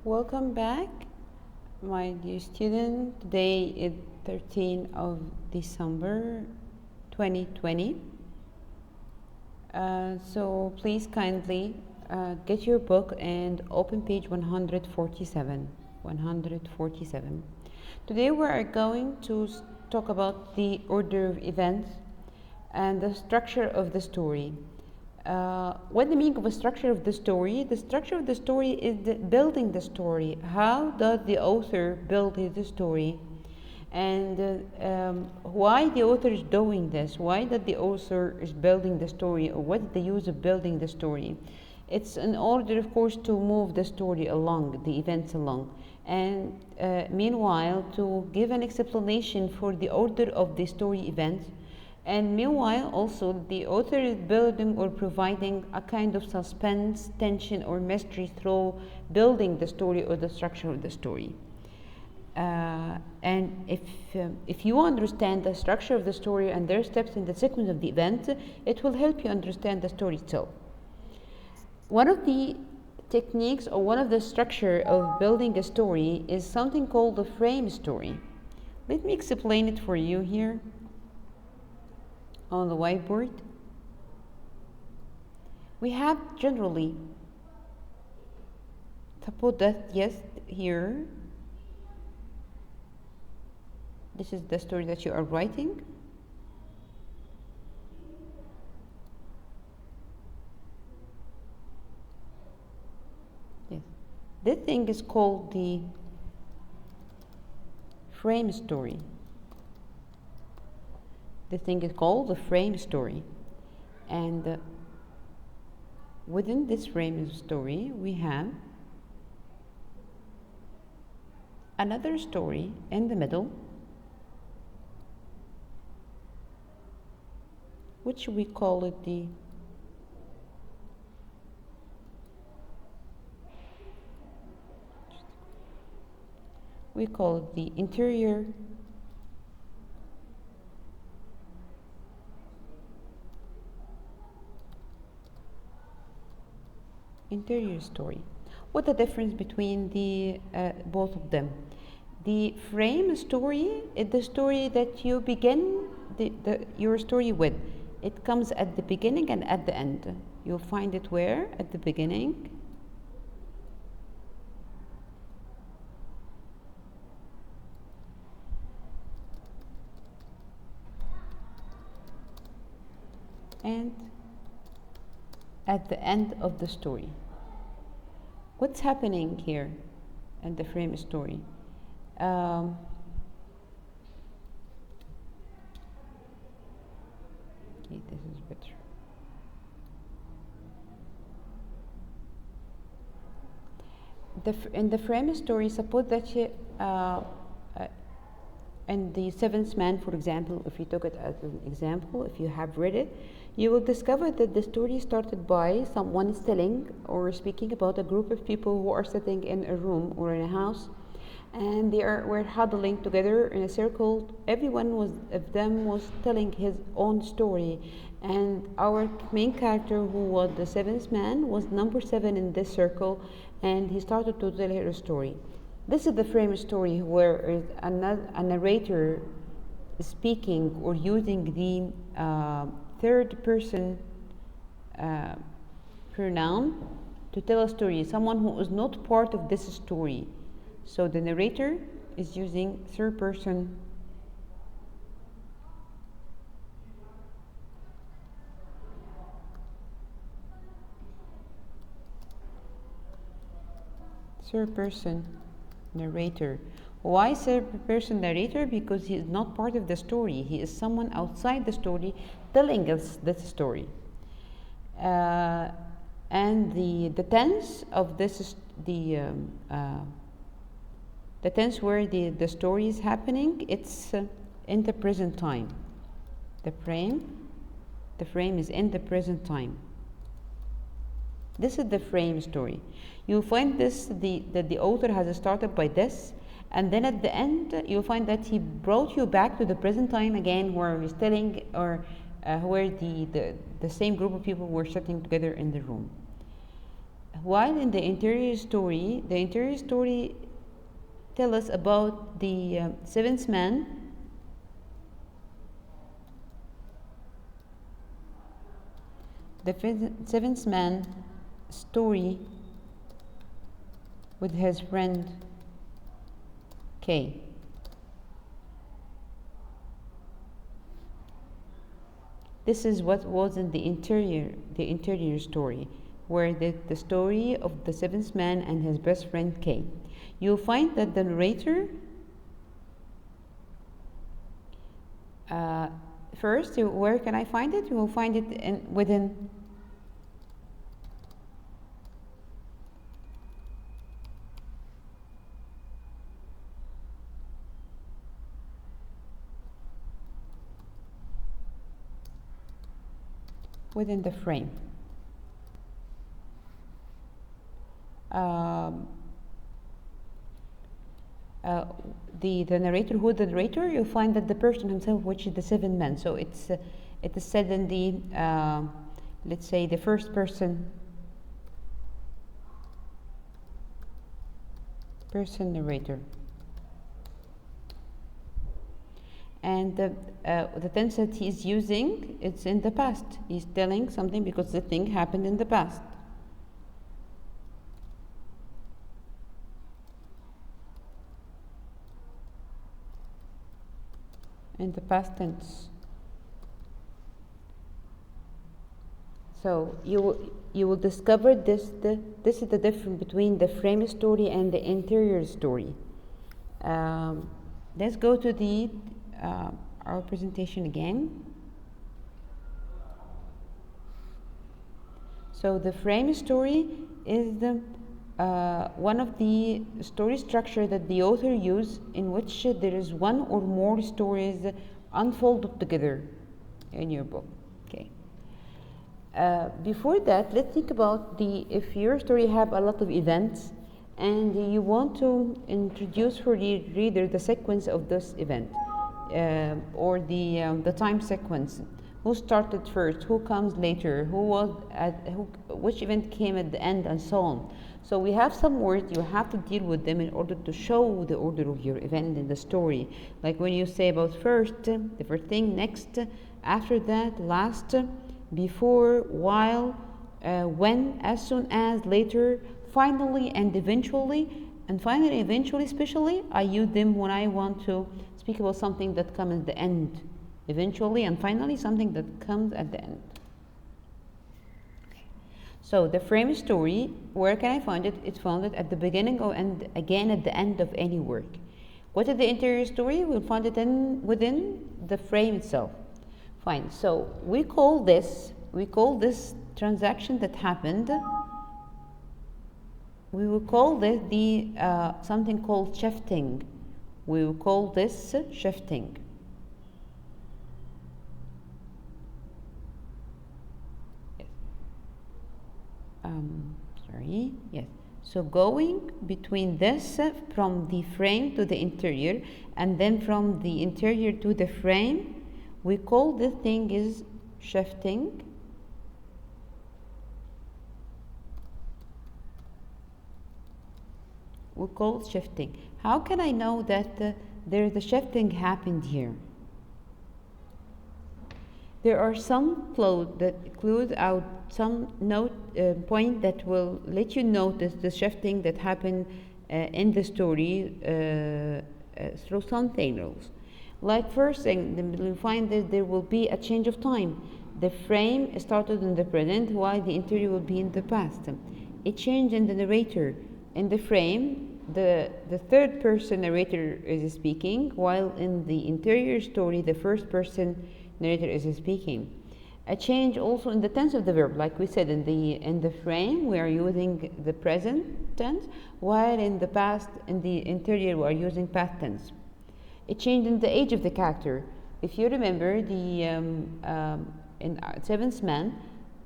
Welcome back, my dear student. Today is 13th of December 2020. So please kindly get your book and open page 147. 147. Today we are going to talk about the order of events and the structure of the story. What the meaning of a structure of the story? The structure of the story is building the story. How does the author build his story? And why the author is doing this? Why that the author is building the story, or what is the use of building the story? It's in order, of course, to move the story along, the events along, and meanwhile to give an explanation for the order of the story events. And meanwhile, also, the author is building or providing a kind of suspense, tension, or mystery through building the story or the structure of the story. And if you understand the structure of the story and their steps in the sequence of the event, it will help you understand the story itself. One of the techniques or one of the structure of building a story is something called the frame story. Let me explain it for you here on the whiteboard. We have generally, suppose that yes, here, this is the story that you are writing. Yes, this thing is called the frame story. The thing is called the frame story, and within this frame story we have another story in the middle, which we call it the interior story. What's the difference between the both of them? The frame story is the story that you begin your story with. It comes at the beginning and at the end. You'll find it where? At the beginning and at the end of the story. What's happening here in the frame story? Okay, this is better. In the frame story, suppose that you, in the Seventh Man, for example, if you took it as an example, if you have read it, you will discover that the story started by someone telling or speaking about a group of people who are sitting in a room or in a house, and were huddling together in a circle. Everyone of them was telling his own story, and our main character, who was the seventh man, was number 7 in this circle, and he started to tell her story. This is the frame story, where a narrator speaking or using the third person pronoun to tell a story, someone who is not part of this story. So the narrator is using third person narrator. Why third person narrator? Because he is not part of the story. He is someone outside the story telling us this story. And the tense of this is the tense where the story is happening. It's in the present time. The frame is in the present time. This is the frame story. You'll find this that the author has started by this, and then at the end you'll find that he brought you back to the present time again, where he's telling, or where the same group of people were sitting together in the room. while in the interior story tell us about the seventh man, the seventh man story with his friend K. This is what was in the interior story, where the story of the seventh man and his best friend K. You'll find that the narrator first, where can I find it? You will find it within the frame. The narrator, who the narrator, you'll find that the person himself, which is the seventh man. So it is said in the let's say the first person narrator. And the tense that he's using, it's in the past. He's telling something because the thing happened in the past. In the past tense. So you will discover this is the difference between the frame story and the interior story. Let's go to the our presentation again. So the frame story is the one of the story structure that the author used, in which there is one or more stories unfolded together in your book. Okay. Before that, let's think about if your story have a lot of events and you want to introduce for the reader the sequence of this event, or the time sequence. Who started first? Who comes later? Which event came at the end, and so on. So we have some words, you have to deal with them in order to show the order of your event in the story. Like when you say about first, the first thing, next, after that, last, before, while, when, as soon as, later, finally, and eventually. And finally, eventually, especially, I use them when I want to speak about something that comes at the end. Eventually, and finally, something that comes at the end. So the frame story, where can I find it? It's found at the beginning and again at the end of any work. What is the interior story? We'll find it within the frame itself. Fine. So we call this transaction that happened. We will call this something called shifting. We will call this shifting. Yes. So going between this from the frame to the interior, and then from the interior to the frame, we call this thing is shifting. We call it shifting. How can I know that there is a shifting happened here? There are some clues out some point that will let you notice the shifting that happened in the story through some signals. Like first thing, you'll find that there will be a change of time. The frame started in the present while the interior will be in the past. A change in the narrator. In the frame, the third person narrator is speaking, while in the interior story, the first person narrator is speaking. A change also in the tense of the verb, like we said in the frame we are using the present tense, while in the past, in the interior, we are using past tense. A change in the age of the character. If you remember in Seventh Man,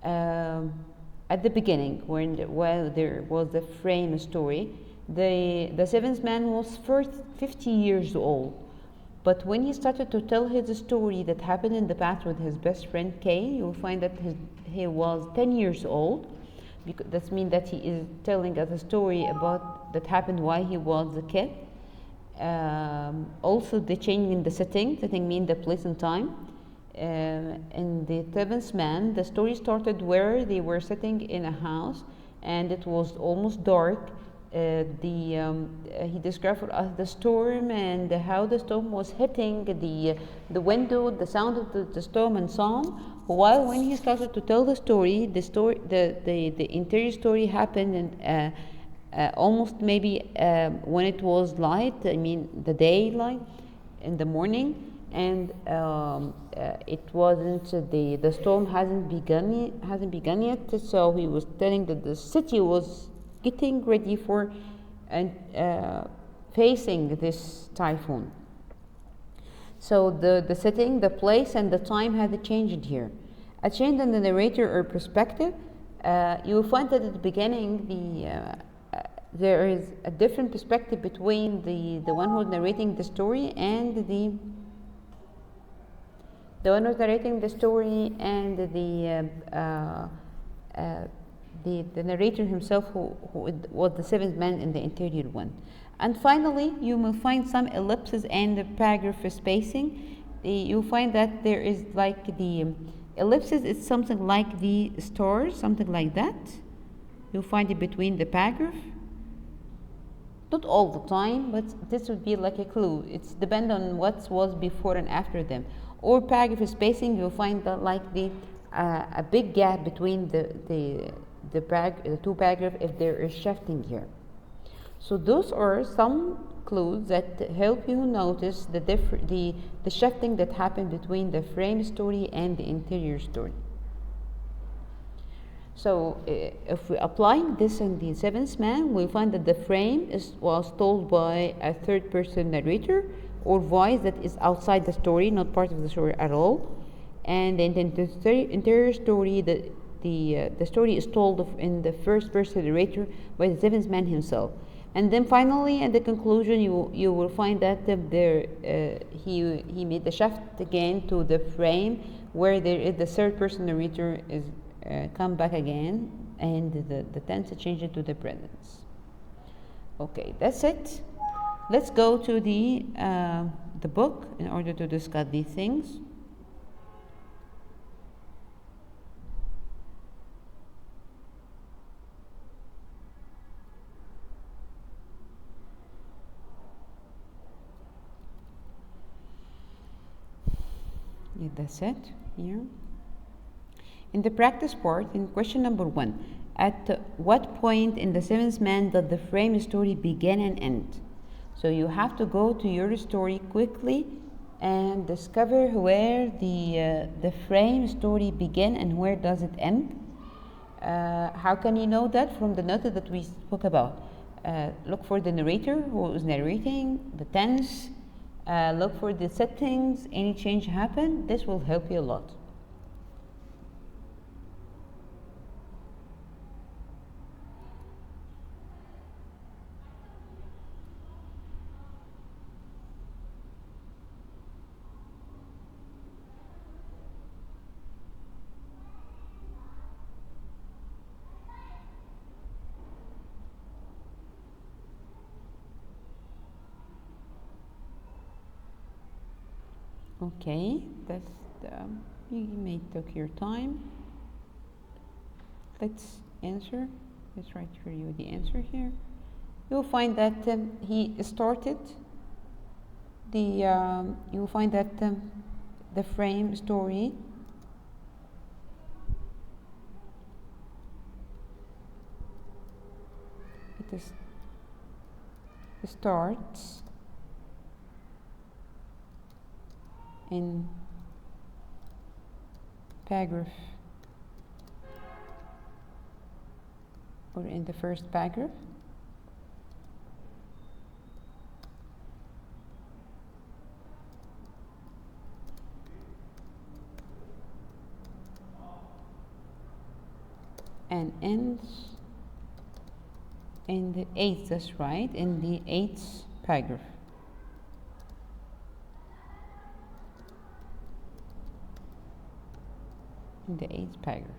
at the beginning, while there was the frame story, the seventh man was first 50 years old. But when he started to tell his story that happened in the past with his best friend Kay, you will find that he was 10 years old. because that means that he is telling us a story about that happened while he was a kid. Also, the change in the setting means the place and time. In the seventh man, the story started where they were sitting in a house and it was almost dark. He described for us the storm and how the storm was hitting the window, the sound of the storm, and so on. While when he started to tell the interior story happened in almost maybe when it was light. I mean the daylight in the morning. And it wasn't the storm hasn't begun yet. So he was telling that the city was getting ready for and facing this typhoon. So the setting, the place, and the time had changed here. A change in the narrator or perspective. You will find that at the beginning there is a different perspective between the one who's narrating the story and the one who's narrating the story and the narrator himself, who was the seventh man in the interior one. And finally, you will find some ellipses and the paragraph spacing. You'll find that there is like the ellipses is something like the stars, something like that. You'll find it between the paragraph. Not all the time, but this would be like a clue. It's depend on what was before and after them. Or paragraph spacing, you'll find that like a big gap between the two paragraphs if there is shifting here. So those are some clues that help you notice the shifting that happened between the frame story and the interior story. So if we're applying this in the seventh man, we find that the frame was told by a third person narrator or voice that is outside the story, not part of the story at all. And then the interior story, the story is told in the first person narrator by the seventh man himself. And then finally, at the conclusion, you will find that he made the shift again to the frame where there is the third person narrator is come back again, and the tense change it to the present. Okay, that's it. Let's go to the book in order to discuss these things. Yeah, that's it here. In the practice part, in question number 1, at what point in the seventh man does the frame story begin and end? So you have to go to your story quickly and discover where the frame story begin and where does it end. How can you know that? From the note that we spoke about. Look for the narrator who is narrating, the tense, look for the settings, any change happen. This will help you a lot. Okay, that's you may take your time. Let's answer. Let's write for you the answer here. You'll find that he started the. You'll find that the frame story it starts in paragraph or in the first paragraph. And ends in the 8th, that's right, in the 8th paragraph. In the 8th paragraph.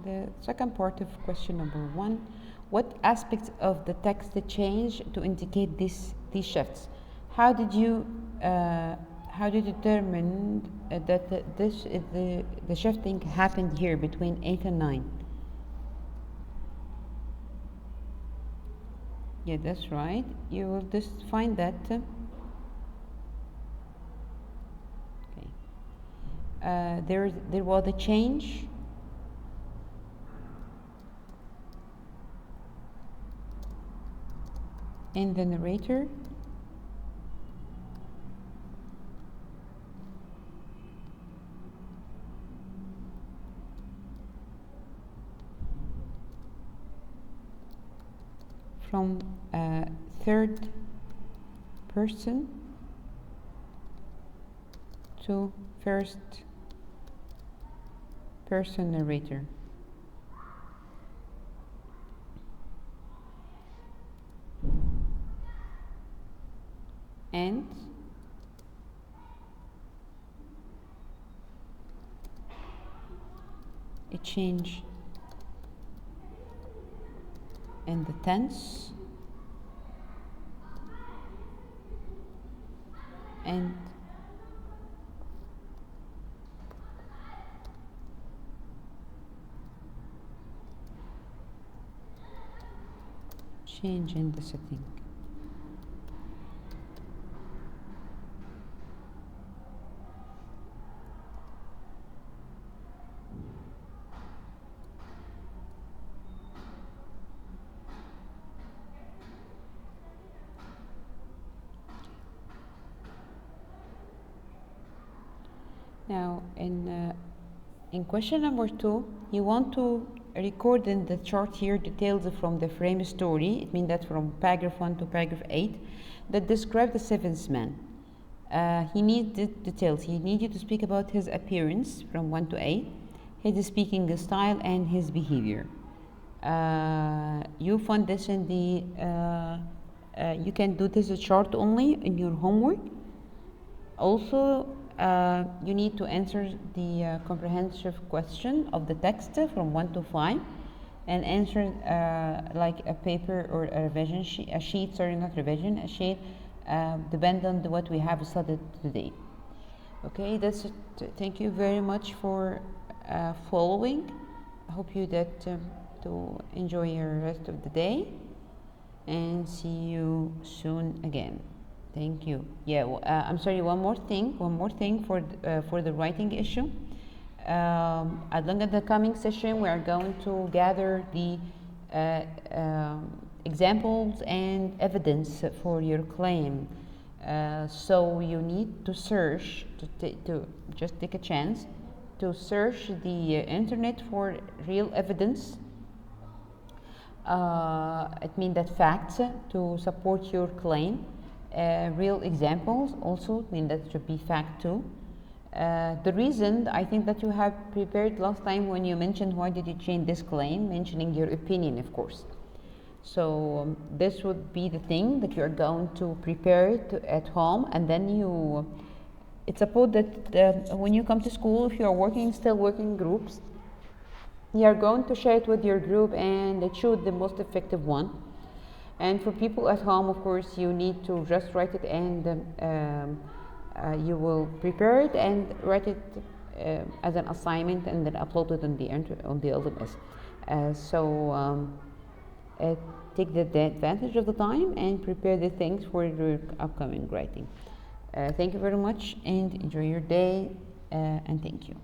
The second part of question number 1. What aspects of the text change to indicate these shifts? How did you determine that the shifting happened here between 8 and 9? Yeah, that's right. You will just find that. Okay. There was a change in the narrator from third person to first person narrator. And a change in the tense and change in the setting. Now, in question number 2, you want to record in the chart here details from the frame story. It means that from paragraph 1 to paragraph 8 that describe the seventh man. He needs the details. He needs you to speak about his appearance from 1 to 8, his speaking style, and his behavior. You find this in the you can do this chart only in your homework. Also, you need to answer the comprehensive question of the text from 1 to 5 and answer like a paper or a revision sheet, a sheet, depend on what we have studied today. Okay, that's it. Thank you very much for following. I hope you that to enjoy your rest of the day and see you soon again. Thank you. Yeah, I'm sorry. One more thing for the writing issue. At the coming session, we are going to gather the examples and evidence for your claim. So you need to search to just take a chance to search the internet for real evidence. It means that facts to support your claim. Real examples also mean that should be fact too. The reason I think that you have prepared last time when you mentioned why did you change this claim, mentioning your opinion, of course. So this would be the thing that you are going to prepare at home, and then it's supposed that when you come to school, if you are still working in groups, you are going to share it with your group and choose the most effective one. And for people at home, of course, you need to just write it, and you will prepare it and write it as an assignment, and then upload it on the LMS. Take the advantage of the time and prepare the things for your upcoming writing. Thank you very much, and enjoy your day, and thank you.